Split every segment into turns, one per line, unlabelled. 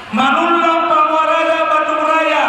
Manulang Pamwaraja Bandung Raya.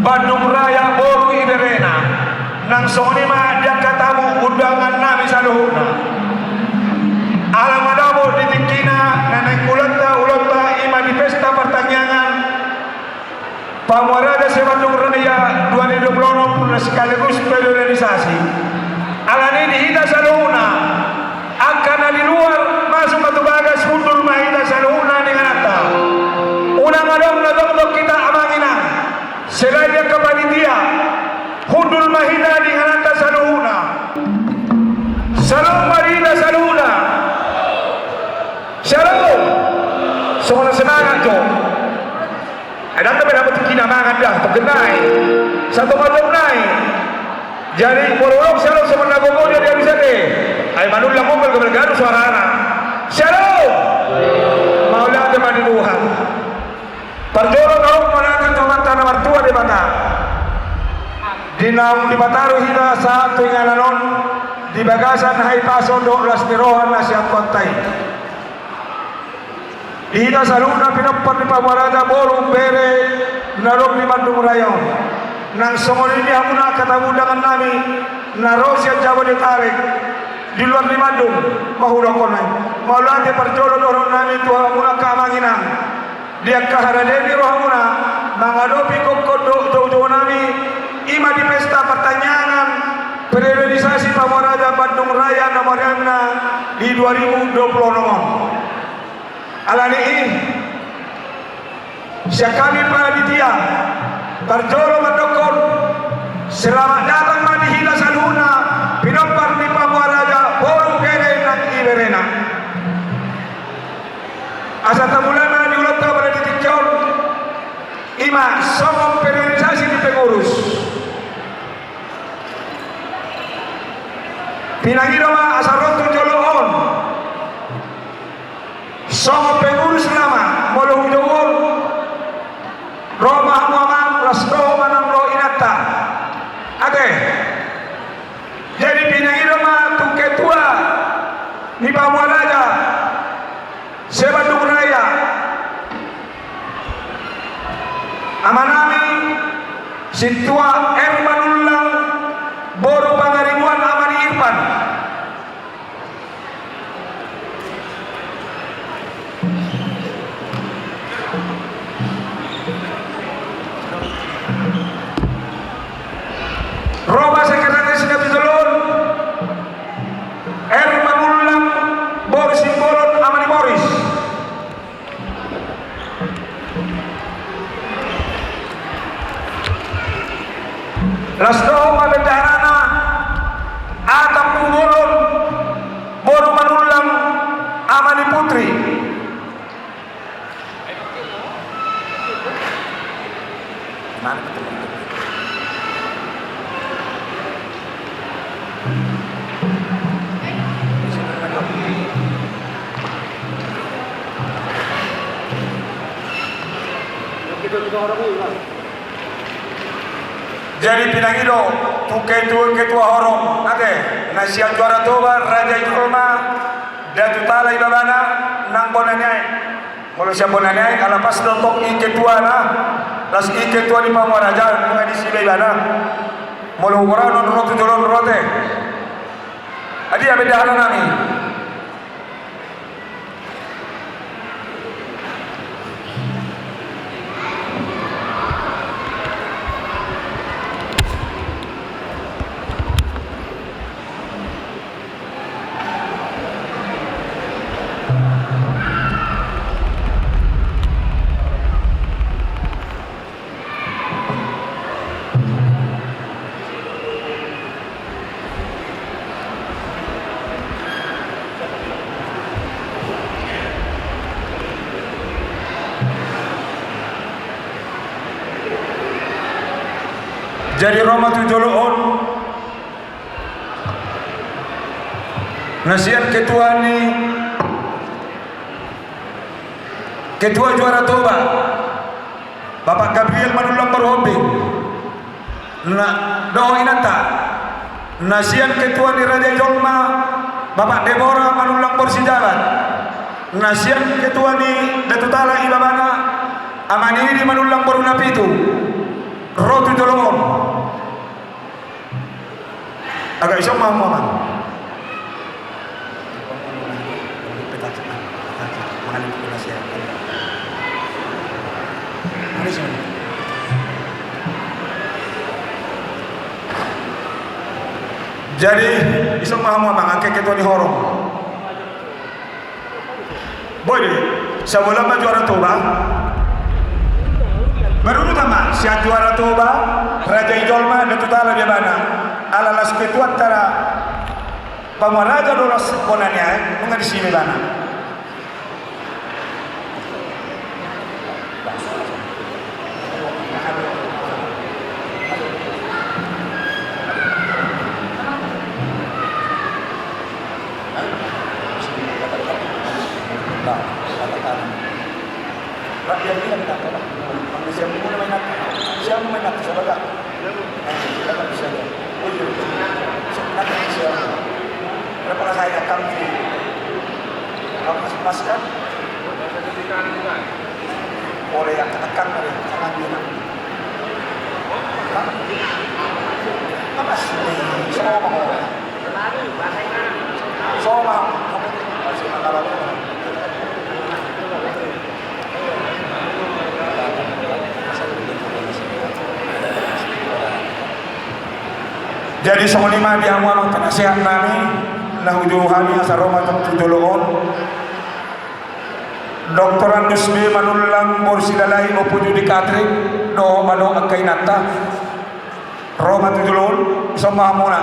Bandung Raya Boru Iberena nang sonima dia katamu undangan nami saluhuna alam adamu ditikina neneng ulata ima di pesta pertanyaan Pamwaraja se Bandung Raya 2026 sekaligus periodisasi alani dihita saluhuna akan di luar masuk ke bagas hundul mahita saluhuna dengan ata unang adong na dok kita amangina selain dia kepanitia hundul mahida di hanata saluhuna salam marida saluhuna shalom soalnya semangat jo ada tapi dapat kinamangan dah terkenai satu malam naik jadi porolog shalom sebenarnya dia bisa deh ay manulang mobil kebergaduh suara anak Siang dipataruh hina sa ingananon di bagasan hay paso 12 tirohan na siya kontay. Dihita sa luna pinampat ni Pamaraja Boru Bere narong ni Bandung Rayon. Nang sungol ini ako na katamudangan namin na Rosya Jawa de Tarik di luar ni Bandung mahula ko na. Maulati perjolo dorong namin tuha muna kamanginang. Dia kaharadeni roh muna menghadapi kok namin ima di pesta pertanyaan periodisasi Pamaraja Bandung Raya nomor di 2020 nomor. Alani ini siakami panitia Barjolo mendokon selamat datang Madihila Saluna pinompar di Pamaraja Boru Kere nang Iberena asa tamulana diulat pada titik jauh ima somong periodisasi di pengurus pinangirama asa rotu joloon somong pengurus lama molo hujowol Roma Muhammad Lasro Manang Ro Inata Ade jadi pinangirama tu ketua ni Pamaraja Sebandung Raya amanami situa Ermanullah Boru Pangaribuan Amani Irfan Roba Sekretaris Kapitulun Ermanullah Boru Simbolon Amani Boris Lasdo Mabendarana Atap Pungulun Boru Manulang Amani Putri jadi pinangido ketua horong ate nasihat juara toba Raja Ikolma datu talai babana nang bonanyai mulu siap bonanyai ala pas dotok ketua na las ketua di Pamaraja ngadi sibai bana mulu ora non rotu jolon rote adi abeda hana nami jadi Roma Tujoloon nasihat ketua ni ketua juara toba Bapak Gabriel Manulang Berhobi doa inata nasihat ketua ni Raja Jolma Bapak Deborah Manulang Bersijabat nasihat ketua ni Datutala Ibabana Amaniri Manulang Berunapitu Rotu Jolomon agak iso mama jadi iso mama ngake ketua di horong boy sebelum juara toba baru utama siat juara toba Raja Ijolma dan tutala bebana ala las ketua tara Pamaraja dolas konanya mengadisi bebana rakyat dia minat siapa main nak sabaga
Silakan bisa. Oh iya. Sebenarnya bisa. Berapa saya akan kamu mas kan? Oleh yang tekan dari tangan dia. Apa sih? Soma. Masih antara itu.
Jadi semenima dia mau penasihat nami nah ujuhani asaroma tutulun Dr. Andus B manulang borsilalai opuju di katrik do mano angkainata Roma tutulun sama muna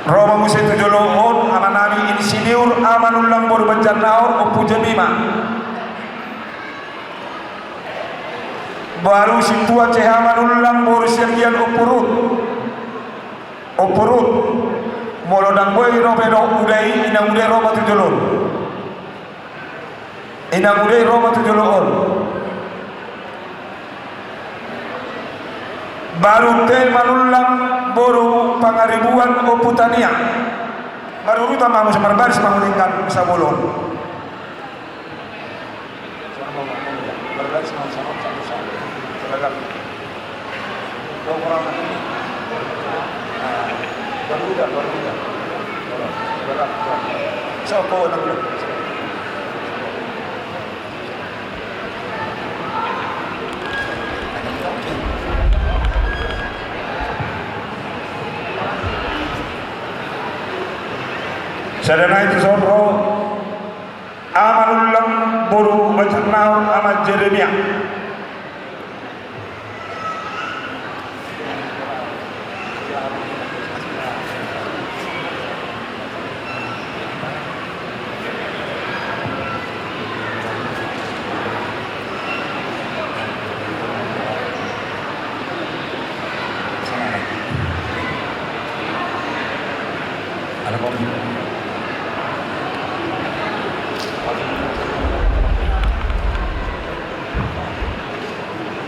Roma musi tutulun amanami insinyur amanulang bor banjarnaur opuju bima baru situa cehamanullang boru sergian opurut molodang boy robedo udai inang udai Roma tujulun inang udai Roma tujulun baru te manullang boru pangaribuan oputania baru ruta mamu semarbaris mangulingkan sabulun Sadana itu sonro amanullam boru majannaur amat Jeremia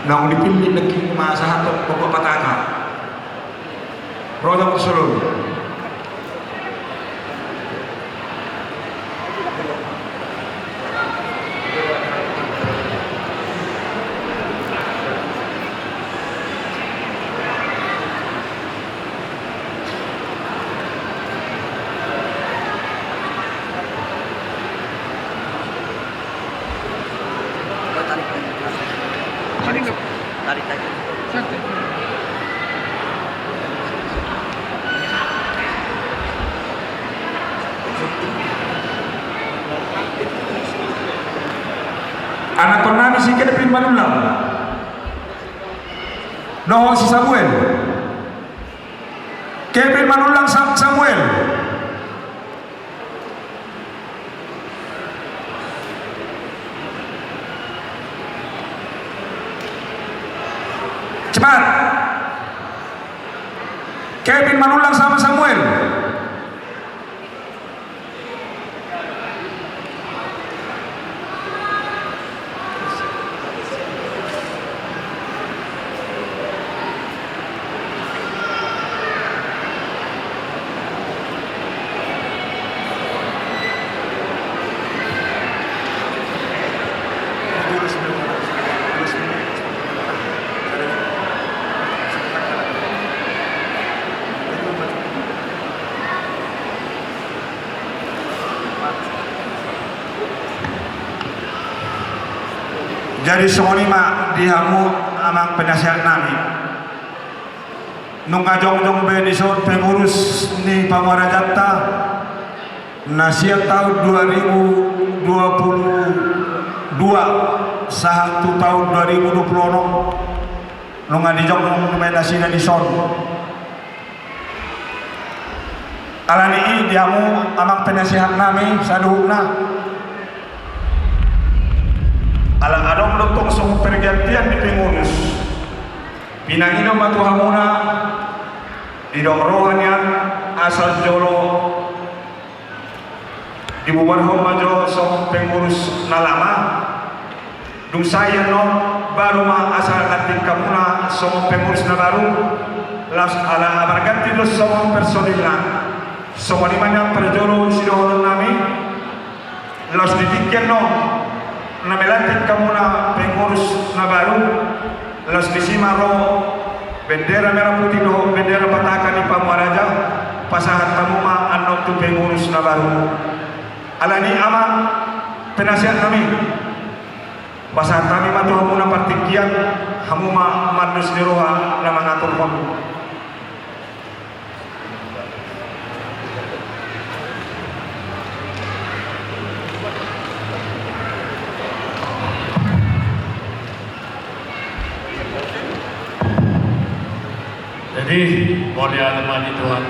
nang dipilih lagi masa hatop pokok pataka roda musulun
tarik aja.
anak penani si kena pin manulang no si Samuel Kevin manulang Samuel cepat Kevin manulang sama Samuel jadi semonima dihamu amang penasihat nami nung kajong-jong benison pengurus ni Pamarajata nasihat tahun 2022 satu tahun 2020 nung adijong menasihat dison alani dihamu amang penasihat nami saduhna alang adong lutong sung pergantian di pengurus pinangino matuhamuna di rohanian asal jolo dibubarho majo so pengurus nalama dung saya no baru ma asal natin kamuna so pengurus na baru las ala berganti dos so personil na so manimanya perjolo sidohon nami los ditikyan no na melantin kamuna pengurus na baru los disimaro bendera merah putih do bendera Pataka di Pamwaraja pasahat tamuma anok tu pengurus na baru alani ama penasihat kami pasahat kami matu hamuna partikian hamuma madus diroha na mangatur kami
Jadi, mulia temani Tuhan,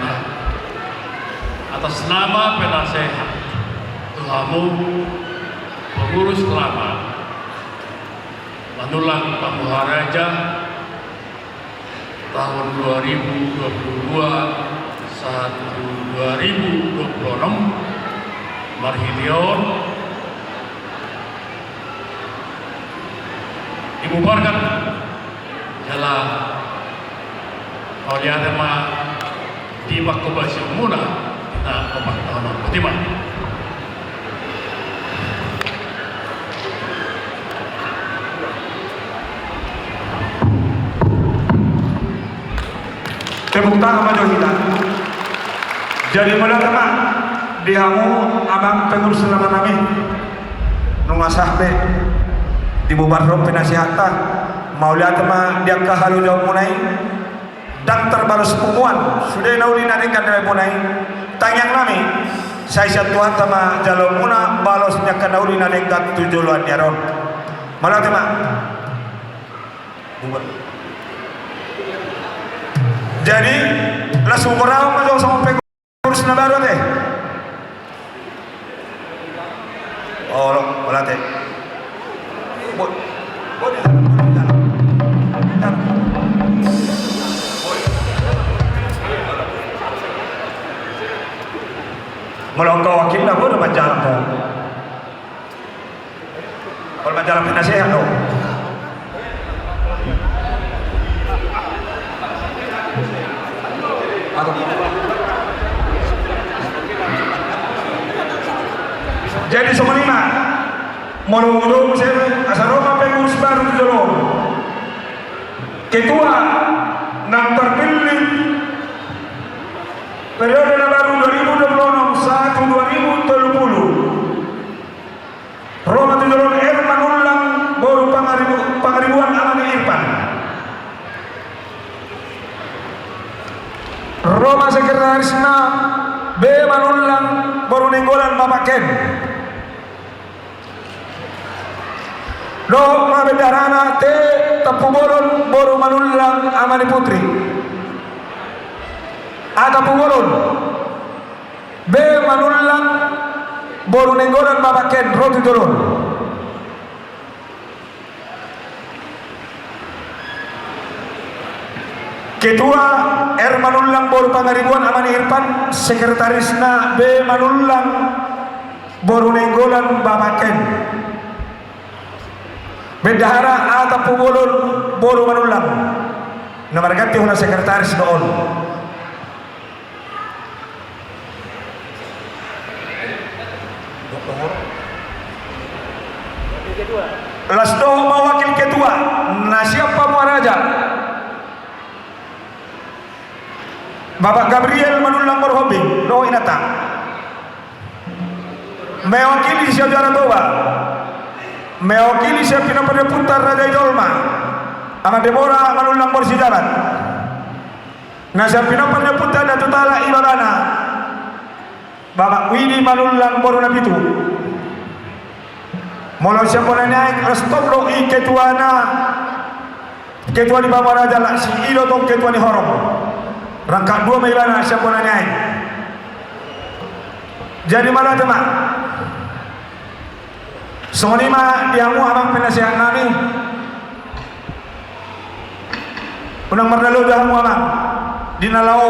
atas nama penasehat Tuhanmu, pengurus lama, Manulang Pamwaraja tahun 2022 2026 Marhilion dibubarkan jalan oleh tema di Bakubasi Muna na pemakaman Butiman.
tepuk tangan maju kita jadi mulai teman dihamu abang pengurus selama kami nungasahbe dibubarkan penasihatan mau lihat teman dia kahalu jauh mulai dan terbalas pumuan sudah nauli naringkan dari munai tanyang nami saya tuhan sama jalur muna balosnya ke nauli naringkan tujuan nyaron malah tema jadi langsung berapa masuk sama pengurus na baru teh oh malah teh boleh melongkau wakil lah boleh majalah tu kalau majalah penasihat tu jadi semua lima menunggu saya asal Roma pengurus baru di Jolong ketua yang terpilih periode baru 2026 2030 Roma di Jolong Herman Ulang baru pangaribuan Amani Irfan Roma sekretarisna B Manulang baru nenggolan Bapak Ken do mabedarana T Tapubolon baru Manulang Amani Putri ada Tapubolon B Manulang baru nenggolan Bapak Ken Roti Jolong Ketua R Manulang baru pangaribuan Amani Irfan sekretarisna B Manulang baru nenggolan Bapak Ken bendahara A Tapubolon baru Manulang nomor ganti huna sekretaris doon Lasdo mewakil ketua Nasiap Pamwaraja Bapak Gabriel Manulang Morhobi do inata mewakili saudara Toba mewakili saya Pinapade Putar Raja Idolma ama Demora Manulang Borsijarat nah saya Pinapade Putar Datu Tala Ibarana Bapak Widi Manulang Boruna Pitu Molo siapa naik restop lo i ketua di Pamwaraja lah si ilo tong ketua ni Horom rangka 2 Mailana siapa naik jadi malah teman Sonima diamu abang penasihat kami unang mardalu dahamu abang dinalau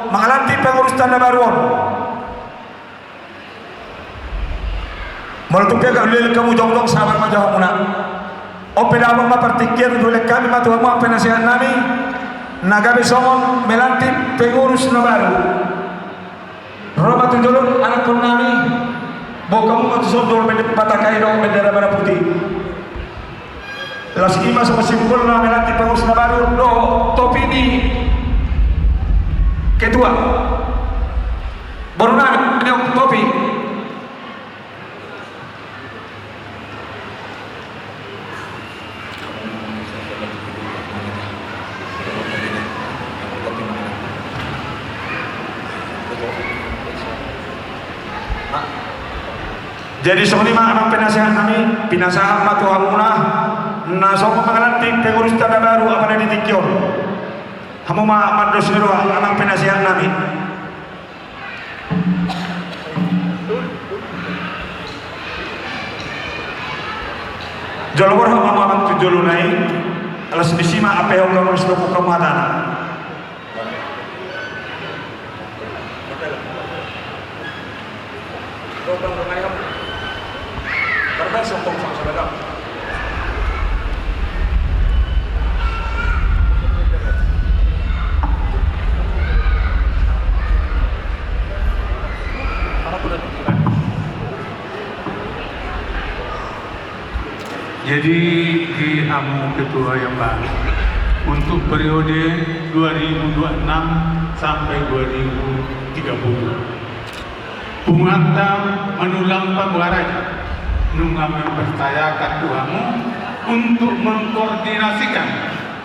mengalanti pengurus tanda baruan Molto pega lil kamu jong sabar ma jawab muna. Opera ma partikir dulu kami ma tuh ma penasihat nami. Nagabe somon melanti pengurus na baru. Roba tunjulun anak pun nami. Bawa kamu ma tusodol patakai dong bendera merah putih. Las ima sama simbol na melanti pengurus na baru do topi ini ketua. Baru nami ini topi. Jadi soalnya anak penasihat kami pinasahan matu hamuna na sopo pengalanting pengurus tanda baru apa yang ditikyon hamu ma mados nirwa anak penasihat kami jolor hamu amat tujolunai alas bisima apa yang kamu harus lakukan kematan. Karena sokong sama saudara.
Jadi di Amu Ketua yang baru untuk periode 2026 sampai 2030. Pungata menulang pembuaraja nunga mempercayakan Tuhanmu untuk mengkoordinasikan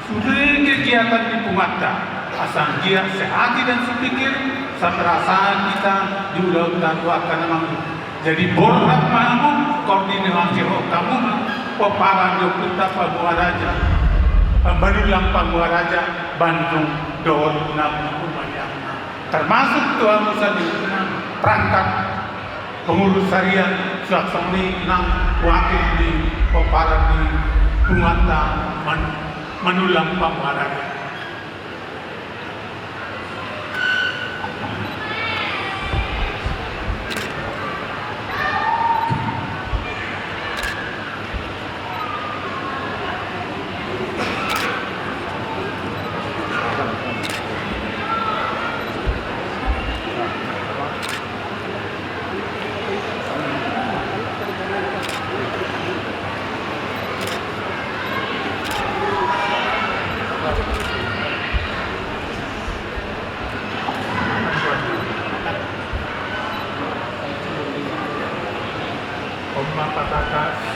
seluruh kegiatan di Pungata asal dia sehati dan sepikir seperasaan kita di lautan wakana mangu. Jadi borak mangu koordinasi kamu peparan Yogyakarta Pembuaraja menulang Pembuaraja Bandung Dor Nam Umayang termasuk Tuhanmu sendiri perangkat pengurus harian Saksoni nang wakil di peparan di Pungata menulang Pembuaraja.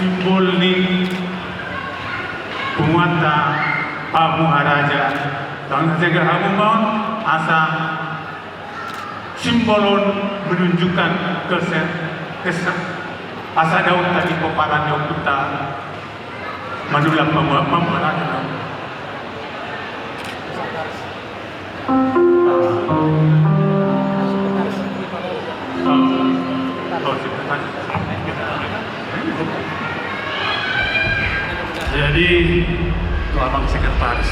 Simbol ni Pungata Pambuaraja dan segera hamumon asa simbolon menunjukkan kesan asa daun tadi peparan Yogyakarta menulang Pambuaraja. Jadi Tuhan Sekretaris,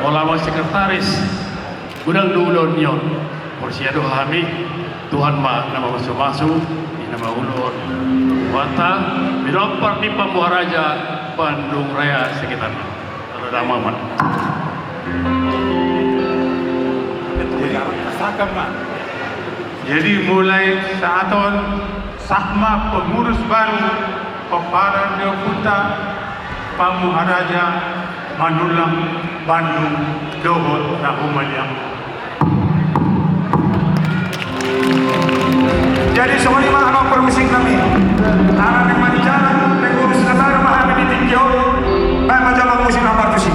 Olama Sekretaris, gudang dulon nyon, porsiado kami, Tuhan ma nama masuk di nama ulur, wata, birompar di Pembuaraja, Bandung Raya sekitar, ada mamat. Jadi mulai saaton sahma pengurus baru peparan Yogyakarta Pambuaraja Manulang Bandung Dohot Rahumalyam.
Jadi semuanya anak permusik kami anak yang mandi jalan pengurus negara mahami di tinggiau baik macam musik apa tu sih.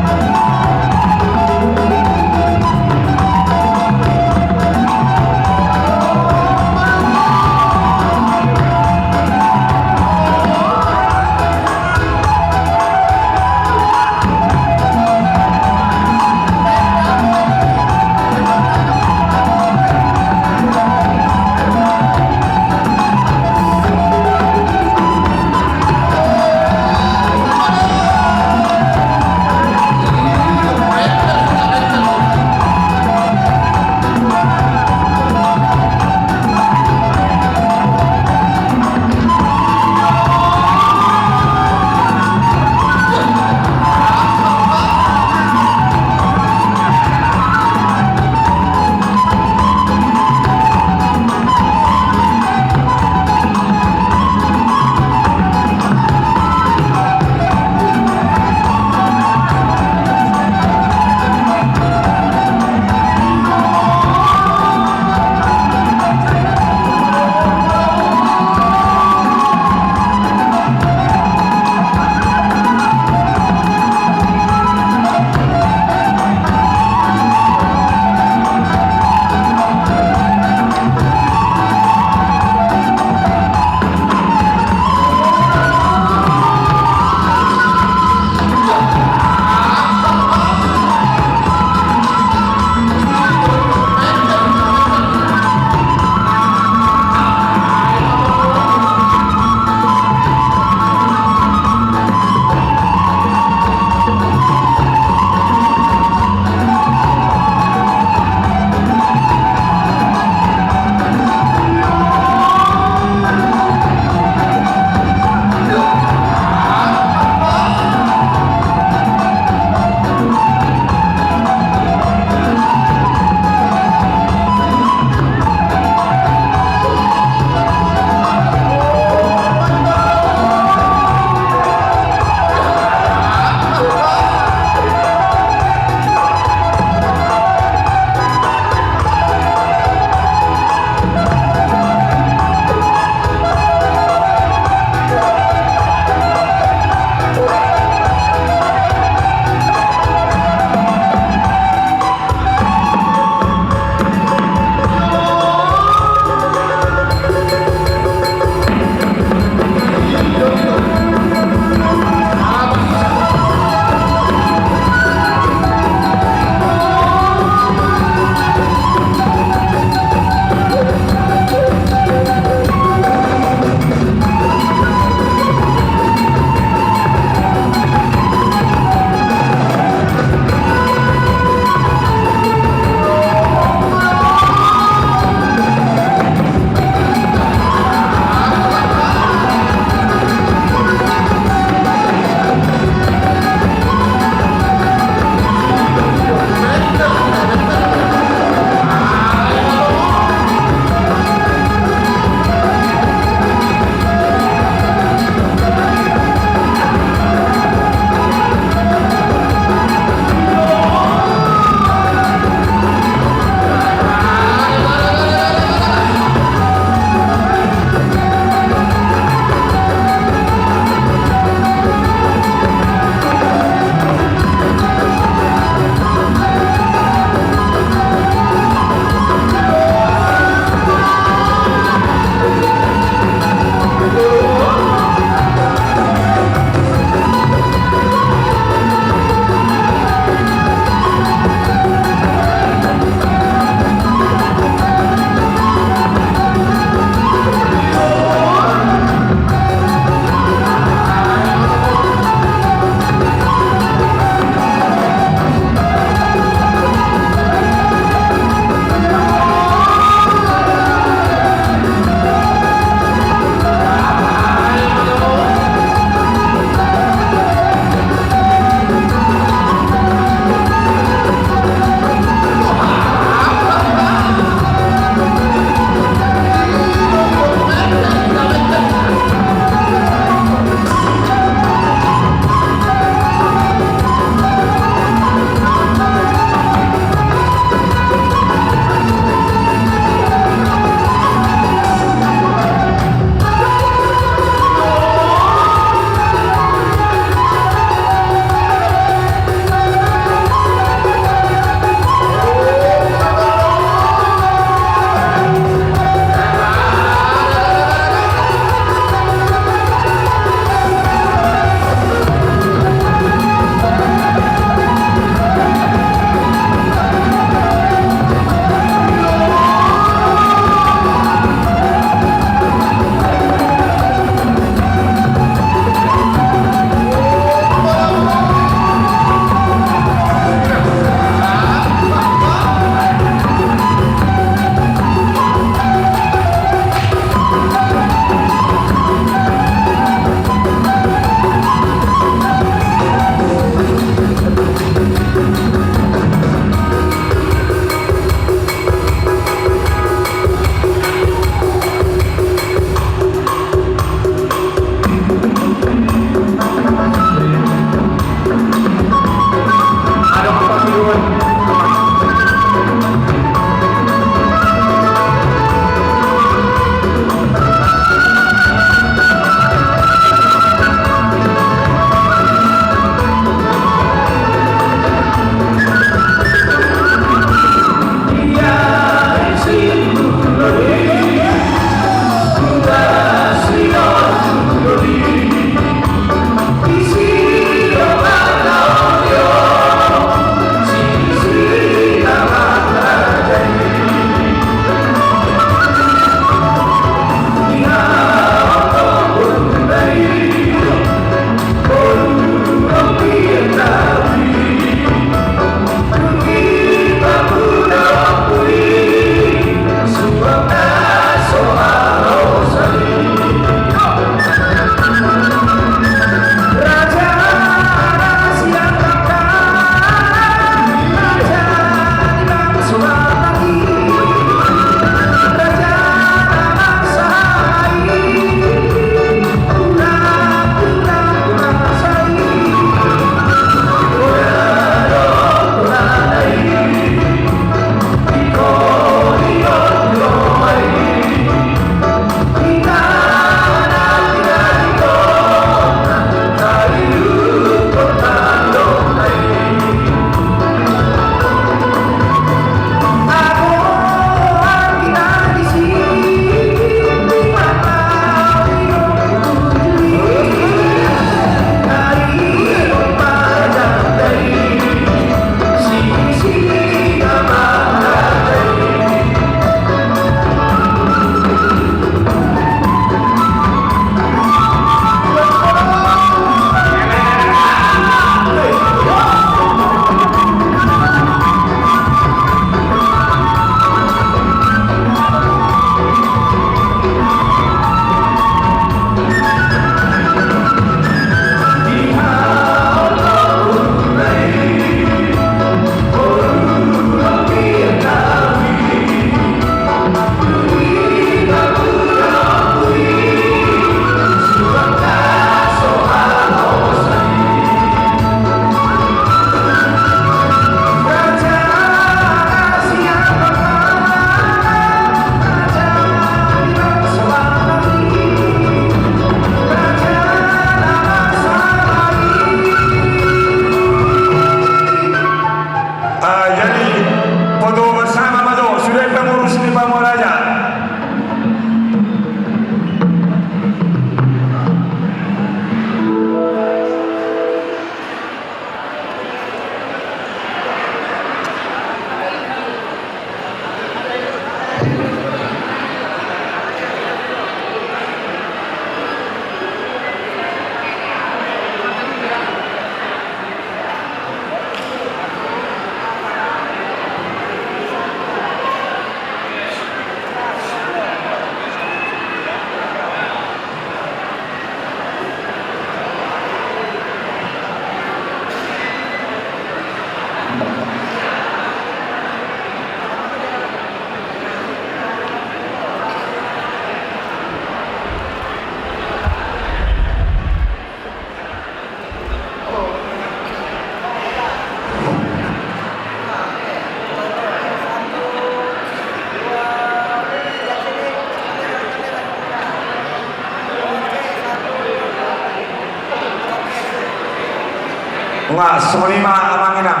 nga sumima amanginam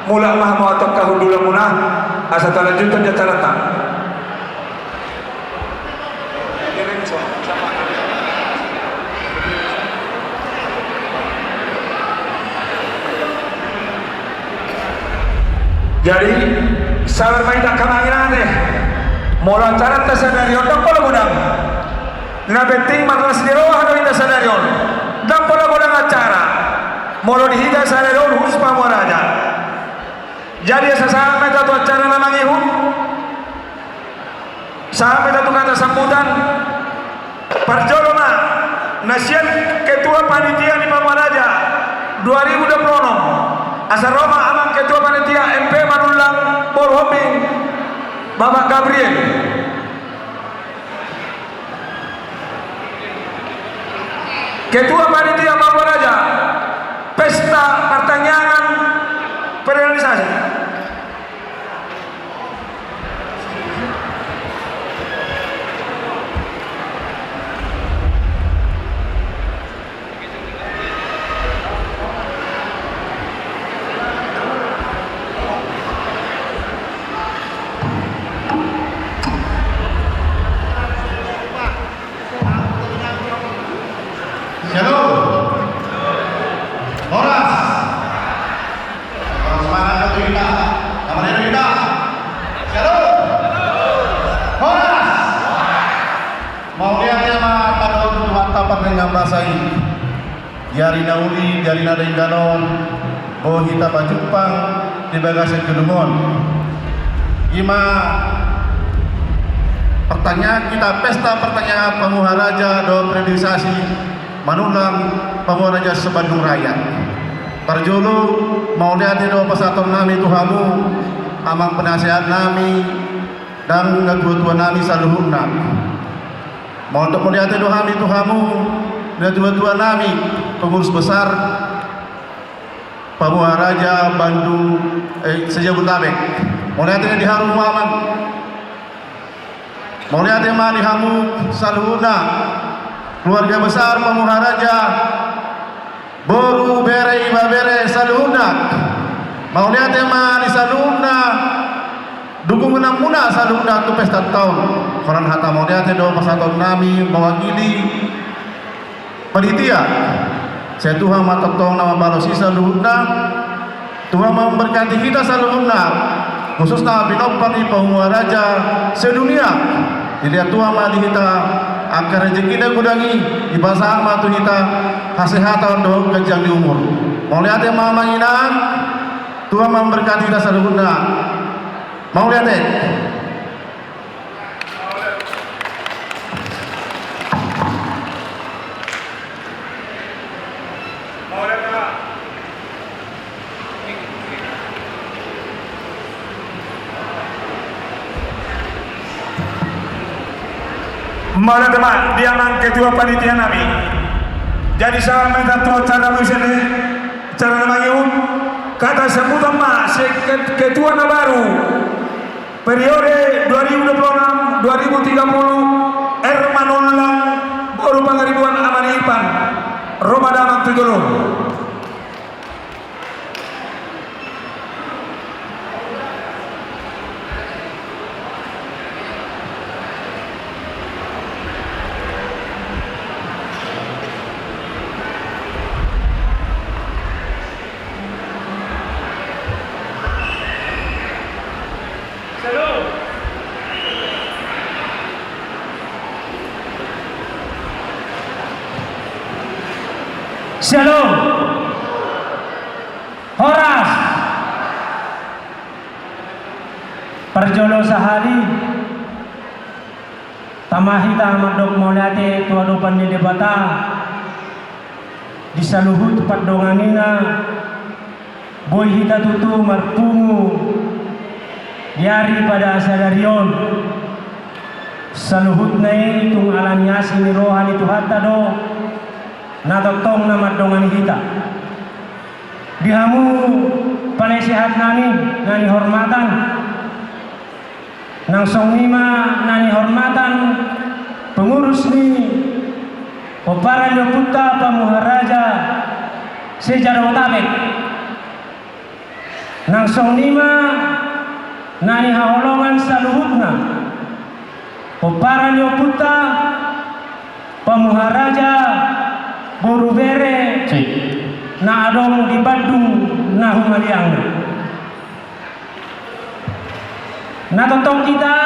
mula mah mo atok kahudula muna asa talajutan dia talata. Jadi sabar main tak kamanginan deh mula cara tasanarion dan pola gudang na penting marlas diroha do ita sanarion dan pola gudang acara mula dihida sanarion hus pamuraja. Jadi sampai satu acara namang ihun sampai satu kata sambutan parjoloma nasian ketua panitia di Pamuraja 2026 asal Roma amang ketua panitia MP Manulang Borhobing Bapak Gabriel. Ketua panitia Pamuraja pesta pertanyaan perealisasi.
Shalom. Horas. Semangat kita. Kapan kita? Shalom. Horas. Mau lihat ya mah pada untuk tapat dengan bahasa ini. Jari nauli, jari nada ingganon. Oh kita pajupang di bagasi kedungon. Ima pertanyaan kita pesta pertanyaan Pamuharaja do priorisasi Manulang Pamuraja sebandung raya. Parjulu mau lihat do pasator nami Tuhamu amang penasihat nami dan ngatua nami saluhurna. Mau untuk melihat do kami Tuhamu dan tua nami pengurus besar Pamuharaja Bandung Sejabotabek. Mau lihat di harum aman. Mau lihat mah di hamu saluhurna keluarga besar Pamuharaja Boru Bere Iba Bere Saluhuna. Mau lihat emang di Saluhuna dukung menang muna Saluhuna tu pesta tahun koran hata mau lihat do pasatun nami mewakili panitia saya Tuhan matotong nama balosi Saluhuna. Tuhan memberkati kita Saluhuna khususnya binopang di Pamuharaja sedunia. Dilihat Tuhan mah kita agar rezeki dan gudangi di bahasa ama tu kita kesehatan do kejang di umur. Mau lihat yang manginan Tuhan memberkati kita saluhurna. Mau lihat
Mana teman dia mang ketua panitia nami. Jadi saya minta tuh cara misalnya cara namanya kata sebutan mas ketua baru periode 2026 2030 Ermanulang Boru Pangaribuan Amani Ipan Roma Damang Tutulung.
Shalom. Horas. Perjolo sahari. Tamahita madok molate tuadupan di debata. Disaluhut padonganina. Boy hita tutu marpungu. Diari pada asadarion. Saluhut nai tung alanyasi ni rohani tuhata do. Nadoktong nama dongan kita dihamu panesehat nani hormatan nang songima nani hormatan pengurus ni Opara Yoputa Pamuharaja sejarah tabek nang song lima nani haolongan saluhutna Peparan Yoputa Pamuharaja Borubere na adong di Bandung na humaliang na totong kita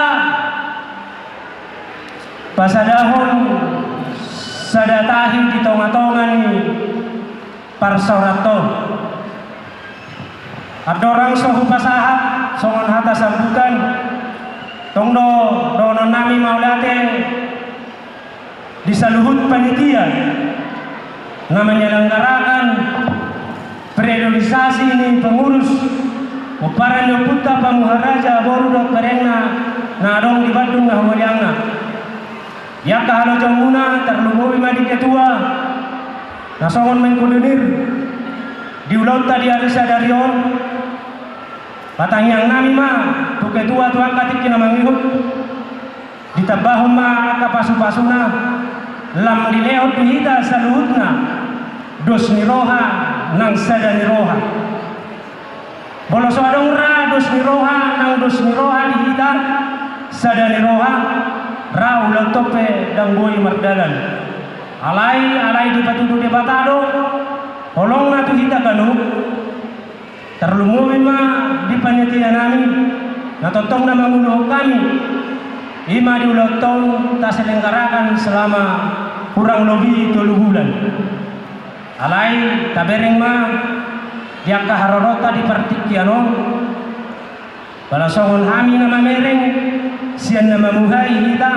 pasadahon sadatahi di tonga-tonga ni parsauraton adorang sohu pasahat songon hata sambutan tongdo donon nami maulate disaluhut panitia na menyelenggarakan periodisasi ini pengurus Peparan Yoputa Pamuharaja Borudot Berengna na adong di Bandung na humaliangna ya kahalo jamuna terlumui madi ketua na songon mengkudenir diulau tadi arisa darion patang yang nami ma tu ketua tu akatik kina mangihut ditabahum ma kapasu-pasuna lam dilehot dihita saluhutna dos niroha nang sada niroha boloso adong ra dos niroha nang dos niroha dihita sada niroha ra ulang tope dang boy mardalan alai di patutu de batado holong na tu hita kanu terlumui ma di panitia nami na totong na manguluh kami ima di ulang tahun tak selenggarakan selama kurang lebih 3 bulan alai tabereng ma dia kaharorota di partikiano bala songon hami nama mereng sian nama muhai hita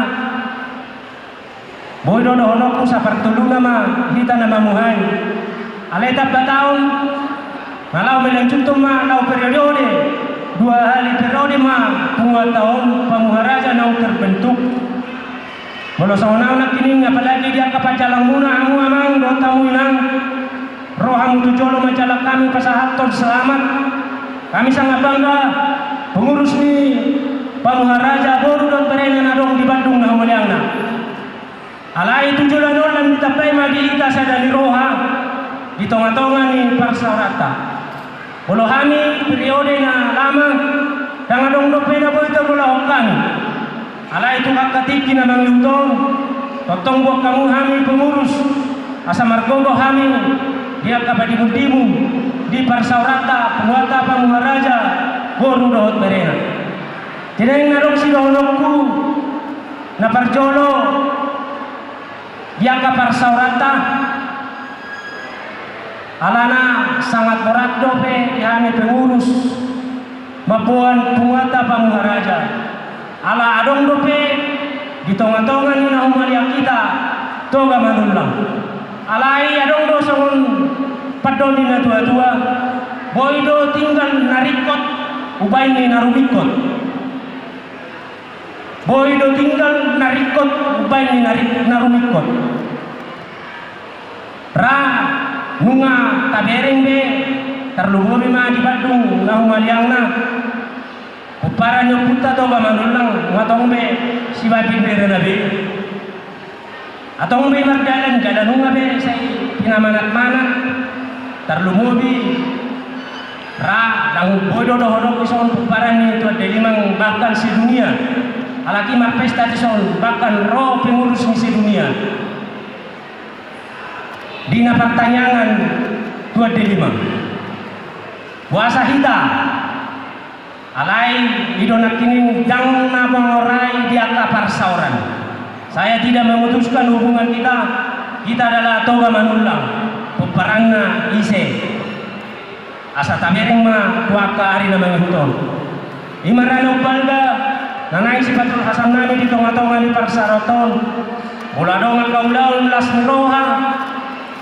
boy dodo honokku sapartulu nama hita nama muhai alai tabba tahun malau melanjutum ma lau periode 2 hari periode ma 2 tahun Pamuharaja nau terbentuk bolo songonau nak kini apalagi dia kapacalang muna amu amang do tamu inang rohamu tujolo macalah kami pasahaton selamat kami sangat bangga pengurus ni Pamuharaja Borudot Berengna adong di Bandung na humaliangna alai tujulan lan ditapai magi ita sadani roha di tonga-tonga ni parsaurata bolo kami periode na lama dang adong dopena boy ito bola kami alai itu kakatiki na manglutong totong buat kamu kami pengurus asa margogo kami dia kapadimu-dimu di parsaurata penguata Pamuharaja Borudot Berengna tidak ngadong si dohnokku na parjolo dia kaparsaurata alana sangat berat dope kami pengurus mapuan penguata Pamuharaja ala adong dope di tonga-tonga ni na humaliang kita toga manulang alai adong do songon padoni na tua-tua boy do tinggal narikot ubay ni narumikot boy do tinggal narikot ubay ni narumikot ra nunga tabereng be terlumui ma di Bandung na humaliangna Peparan Yoputa toga manulang ngatong be si babin be renabe atong be mardalan gadanunga be say pinamanat-manat terlumui ra dang bodo dohodok ison peparan ni tu delimang bahkan si dunia alaki marpesta ison bahkan roh pengurus ni si dunia dina pertanyaan tua delimang puasa hita alai idonak kini dang na pengorai dia kaparsauran saya tidak memutuskan hubungan kita adalah toga manulang peperanna ise asa tabereng ma tuaka ari na manghuton imarano balga nanai sipatul hasan nami di tonga-tonga di parsaroton uladong kaulaun las niroha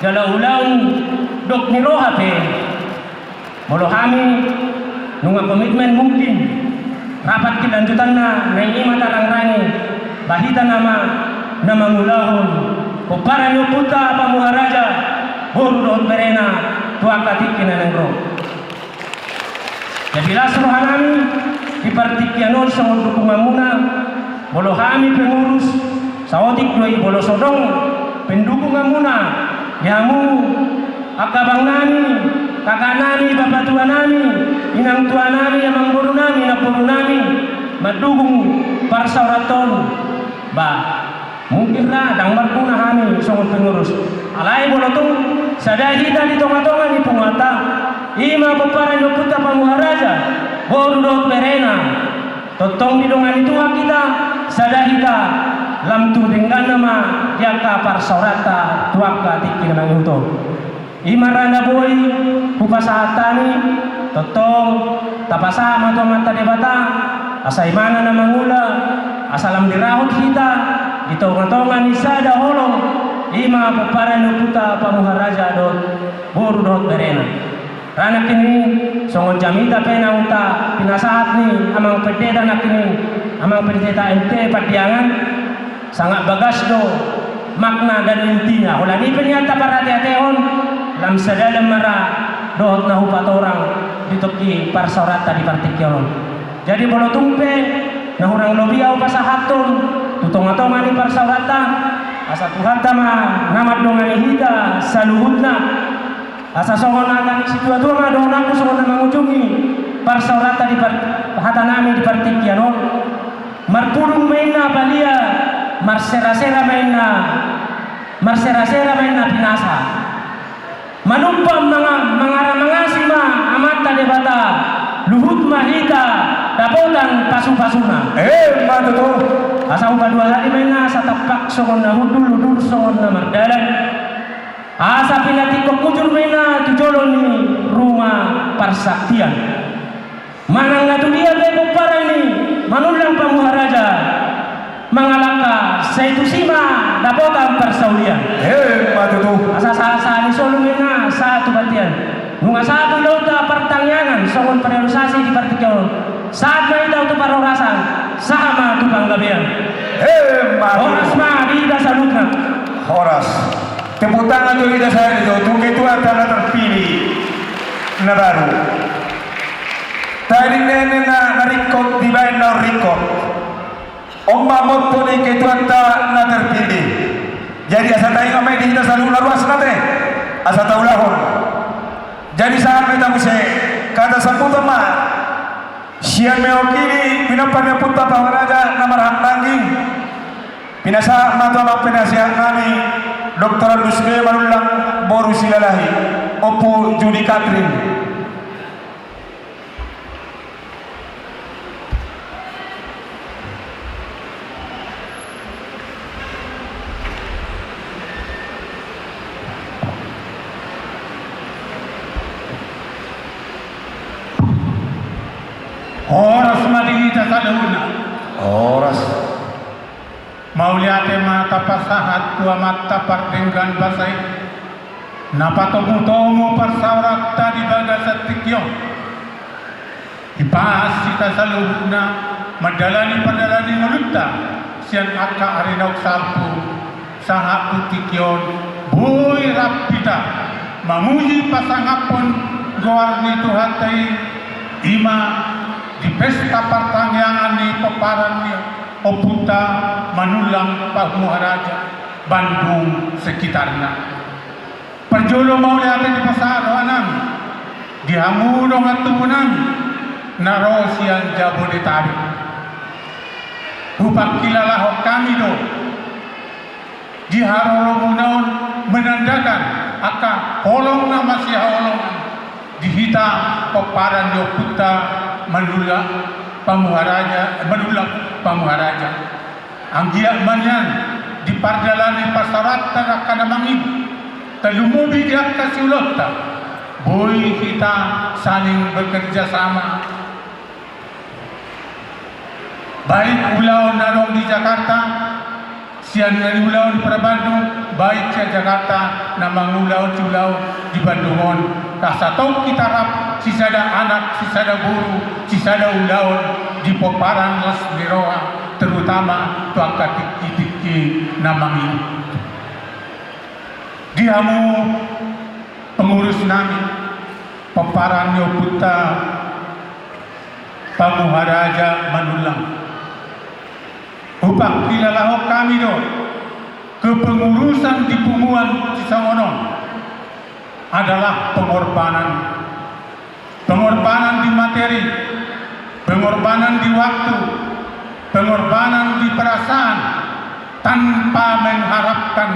jala ulaun dok niroha pe molo kami nunga komitmen mungkin rapat kelanjutan na naima talangrani bahita nama ngulahun Peparan Yoputa Pamuharaja Borudot Berengna tuakatik kinanengro jadi lasro hanami di partikianon sangon dukungan muna bolo kami pengurus sawotik doi bolo sodong pendukungan muna yamu akabang nami, kakak nami, bapak tua nami, inang tua nami, amang guru nami, napuru nami, madugong parsauraton. Ba, mungkin dang markuna kami songon pengurus. Alai bolotong sadahita di tonga-tonga ni pungata. Ima peparan yokuta pamuharaja, boru dot perena. Totong di dongan itu kita sadahita lam tu dengan nama jaka parsaurata tuaka tiki nang uto. Ima randa boy kupasatani totong tapasama tu mata debata asa imana na mangula asalam dirahut kita di tonga-tonga ni sada holong ima peparan yokuta pamuharaja dot boru dot perena. Rana kini songon jamita pena uta pinasahat ni amang pendeta nak kini amang pendeta ente padiangan sangat bagas do makna dan intinya. Ulah ni penyata para teon lam sadalam mara dohot na hupat orang ditoki parsaurata di partikyon. Jadi bolo tumpe na hurang lobiaw pasahatun tutong-tongan ni parsaurata asa Tuhan tama namat dongan hida saluhutna. Asa songon akan si tua-tua mah doon aku songon na mangujungi parsaurata di hata nami di partikyan marpulung maina balia marsera-sera maina pinasa manumpam mangara-mangasi ma amata debata luhut mahita dapotan pasu-pasuna
matuto
asa uka 2 hari maina asa tapak songon na hudul songon na mardalan. Asa pinatikok kujur mena tujolon ni rumah persaktian. Manang ngatu dia bebo para ini manulang pamuharaja mangalaka saitu sima dapotan persaulian.
Matuto
Asa ni solo mena satu batian. Nunga satu lauta pertanyaan songon periodisasi di partikyon. Saat na itaw tu parorasan sama tu panggabian. Horas ma di dasalutna.
Horas. Tepuk tangan untuk kita saya itu, untuk ketua tanah terpilih na baru. Tadi nene na record di bayan na record. Omba moto ni ketua tanah terpilih. Jadi asa tayo kami di kita selalu laruas natin. Asa tayo lahon. Jadi saat kita mesti kata saputa ma. Sian mewakili pinapannya puta pawaraja namarham nanging. Pinasa matama penasihat kami Dr. Lusme Manulang Boru Silalahi Opu Judi Katrin.
Horas madingita sa luna.
Horas.
Mauliate mata pasahat tua mata pardenggan basai napatomu-tomu parsaurat tadi bagasat tikyo ibahas kita saluna madalani nulutta sian akka arinauk sampu saha putikyon buy rapita mamuji pasangapon goarni tuhatai ima di pesta pertanyaan ni peparannya Oputa Manulang Pamuharaja Bandung sekitarnya. Perjolo mau lihat di pasar anang dihamudong at tumunan narosian Jabodetabek. Rupak kilala kami do diharoromunaon menandakan akan holong na masih holong dihita peparan Oputa Manulang Pamuharaja Pamuharaja anggiak manyan di pardalani pasarat tarakana mangib telumubi dia kasiulota boy kita saling bekerja sama baik ulau narong di Jakarta sian dari ulau di Bandung baik ke Jakarta namang ulau di Bandungon kasatau kita rap sisada anak sisada guru sisada ulau di peparan Las Miroa terutama tuangka tiki-tiki namang ini dihamu pengurus nami peparan Oputa Pamuharaja Manulang upah kilalah kami do kepengurusan di Punguan Cisangonon adalah pengorbanan. Pengorbanan di materi, pengorbanan di waktu, pengorbanan di perasaan, tanpa mengharapkan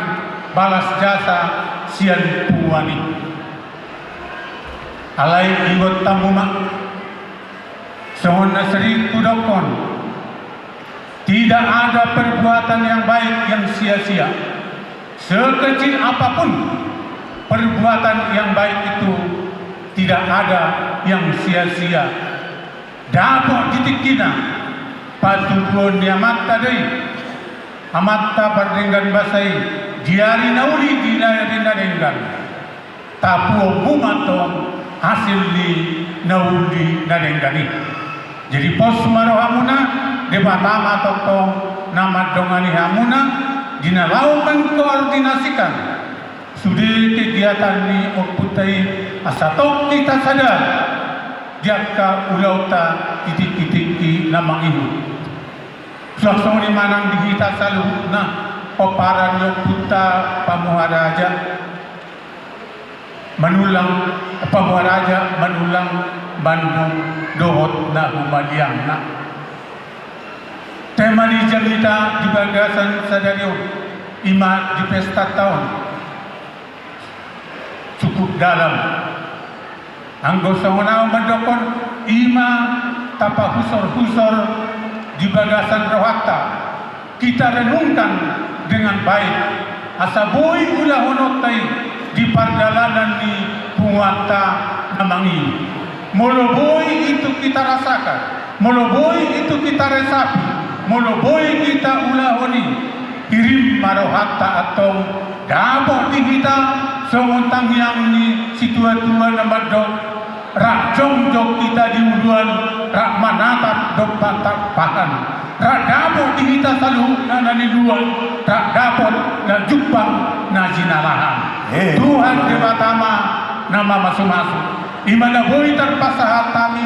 balas jasa sian puani. Alai ingot tamuma, sohon nasri kudokon, tidak ada perbuatan yang baik yang sia-sia. Sekecil apapun perbuatan yang baik itu, tidak ada yang sia-sia. Dapok titikina patubuan niamat tadi amatta berdenggan basai diari nauli dinari narengan tapuo bumatong hasil di nauli narengani. Jadi pos marohamuna debatama tokto nama dongani hamuna dinalau mengkoordinasikan sudi kegiatan ni okutai asatok kita sadar jaka ulauta titik-titik di namang ibu. Suasana manang dihita salu na oparan yokuta pamuharaja manulang pamuharaja manulang Bandung dohot na humadiang na. Tema di jamita di bagasan sadario ima di pesta tahun cukup dalam. Anggo sangunau mendokon ima tapa husor-husor di bagasan rohata kita renungkan dengan baik. Asa boy ulah honotai di perjalanan di Punguata Namangi. Moloboy itu kita rasakan, moloboy itu kita resapi, moloboy kita ulahoni. Kirim marohata atau dabok di kita semontang yang ni situa-tua nama dok rak jong kita di uluan rak manatap dok patak pahan rak dabok di kita selalu nana di luar rak dapot na jupang na jinalahan. Tuhan dewatama nama masuk-masuk imana boy terpasahat kami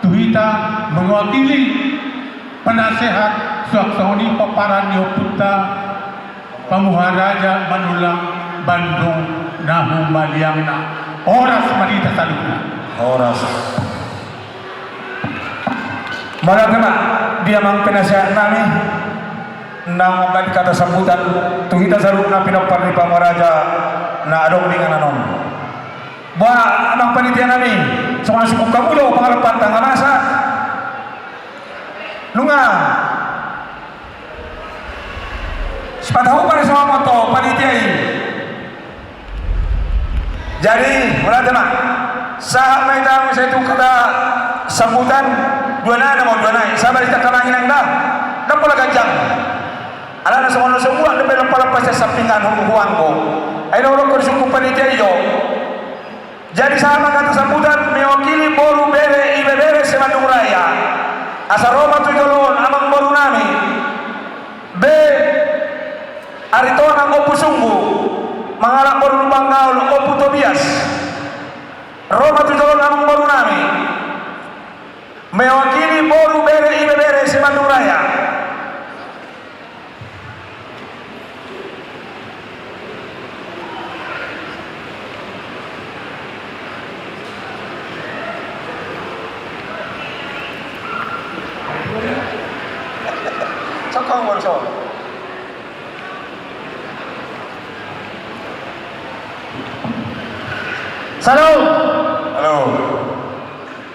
tuhita mewakili penasehat suaksoni peparan yoputa pamuharaja manulang Bandung nahu maliangna oras marita saluna
Horas. Malagana dia mang penasehat nami nang mga kata sambutan tuhita saluna pinapar ni pamaraja na adong dengan anon. Ba anang panitia nami soalnya sukup kamulo pangalapan tangga masa lunga sepatahu pada sama moto panitia ini. Jadi mulai teman sahab may tamu saya itu kata sambutan dua naik sabar kita kamangin ang dah pula ganjang ala na semua lebih lampas sa sapingan humuhuan ko ay naurok ko sukup panitia iyo. Jadi sama kata sambutan mewakili boru bere ibe bere se Bandung Raya asa Roma tujolon amang boru nami be aritona opu sunggu mangalak boru lubang gaul opu Tobias Roma tujolon amang boru nami mewakili boru bere ibe bere se Bandung Raya. Sokong borso.
Salam.
Halo.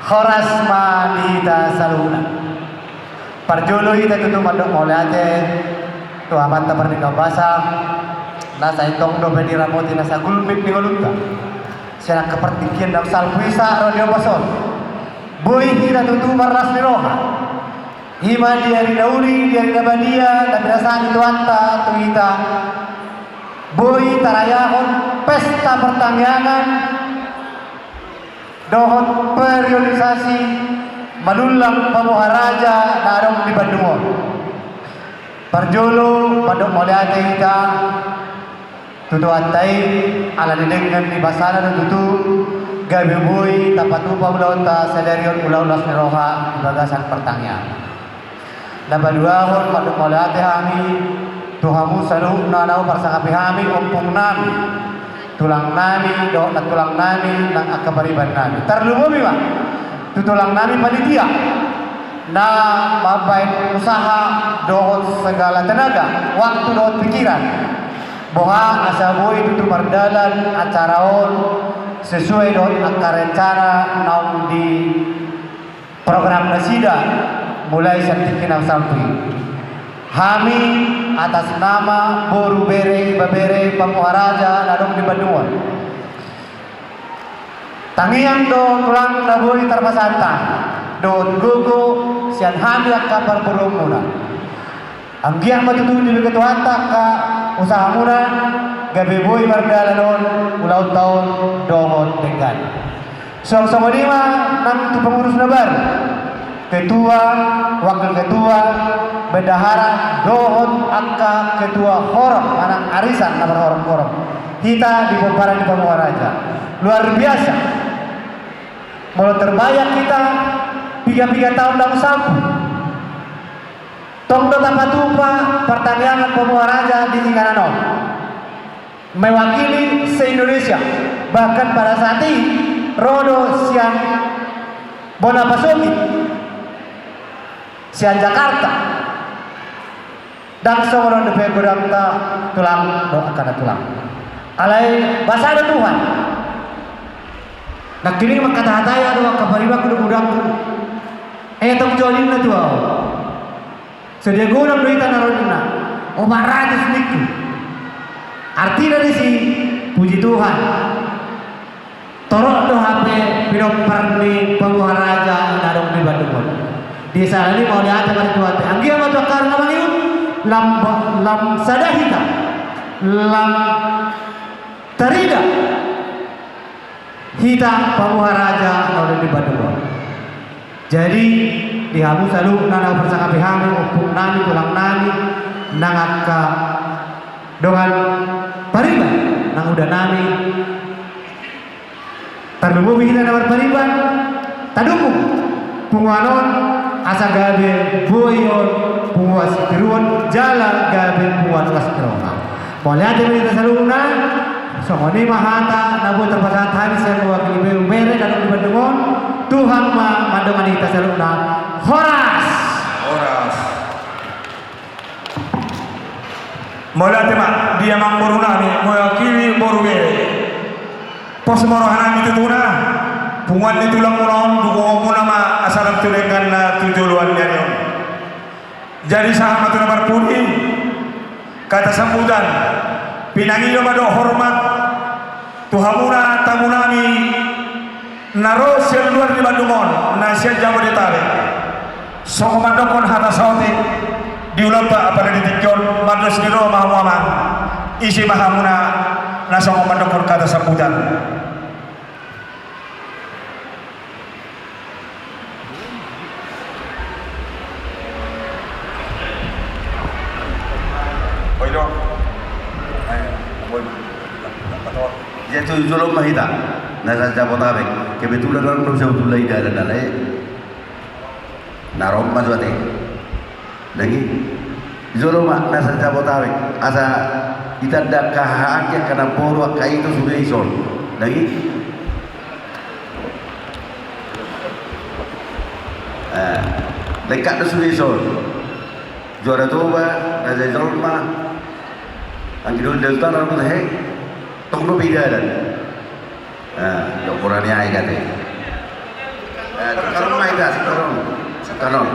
Horas manita saluna. Parjolo ita tutu madok molate tu amat ta pernika basa nasa itong do bedi ramoti nasa gulmit ni golunta. Sera kepertikian dak salpuisa radio basol. Boy ita tutu maras ni roha. Hima diari dauli diari nabadia dan rasaan itu anta tuita. Boy tarayahon pesta pertanggangan dohot periodisasi manulang pamuharaja narong di Bandungon. Parjolo padok moliate ita tutu antai ala didengan di basana tutu gabi boy tapatupa ulauta sadarion ulaulas neroha di bagasan pertanggangan. Nabaduahon padok moliate hami tuhamu salu nanau parsakapi hami ompong nami tulang nani do na tulang nani nang akabariban nani terlebih Pak tulang nani panitia na mabaik usaha dohot segala tenaga waktu dohot pikiran boha asaboy itu mardalan acaraon sesuai dohot akar rencana naung di program nasida mulai santikinang sampai kami atas nama Boru Bere Babere Pamuharaja Nadong di Bandungan tangian do tulang naburi terpasantang do gugu sian hamil kapal berumuna anggiang matutu di ketuhanta ka usaha muna gabe boy bardalanon ulau tahun dohon dengan sama lima nang tu pengurus nabar ketua wakil ketua bendahara dohon akka ketua horok anak arisan nomor horok kita di Bomparan di Pamuharaja luar biasa mulai terbayang kita 3 tahun dalam sapu tong dota patupa pertandingan Pamuharaja di Singaranon mewakili se-Indonesia bahkan pada saat ini Rodo siang Bonapasogi siang Jakarta dan seorang DP berdamta tulang doakan tulang alai bahasa ada Tuhan nak kini kata-katanya doa kabariba kudu-kudang tong jolin na tuh sedia gurang doita narodina omaratis niku artinya di si puji Tuhan torok do HP Pinoparni Pamuharaja Nadong di Bandung di sana ini mau diatur pada Tuhan anggia mah tuh karena maniu lam sadahita lam terida hita Pamuharaja Nadong di Bandung jadi di hamu selalu nana bersakapi hamu upung nani tulang nani nangaka dengan pariban nang udah nani terlubu kita nawar pariban tadumu punganon asa gabe boyon puas tiruan jala gabe puas wastrona boleh aja kita saluna songoni mahata nabu terpasat hari saya mewakili bere dan Bandungon Tuhan ma mandangan kita saluna horas
Mola tema dia mang borunami mewakili Boru Bere pos morohanami tutuna pungan ni tulang munon dugo mo nama asalam tulengan na tujuluan niyo jadi sahabat nomor puni kata sambutan pinangilo mado hormat tuhamuna tamunami naro siya luar di Bandungon na siya Jabodetabek so komandokon hata saote diulang apa dari ditikyon madras niro mahamama isi mahamuna nasa komandokon kata sambutan
Yaitu Zulum Mahita nasa Jabodetabek kebetulan orang belum bisa tulai dalam dalai narom mazwate lagi Zulum nasa Jabodetabek asa kita ada kahaan yang kena porwa kai itu sudah ison lagi lekat itu sudah ison juara toba nasa Zulum ang kidul delta narum hek tong do bidaran do Qur'an ay kate karon mai ta sekarang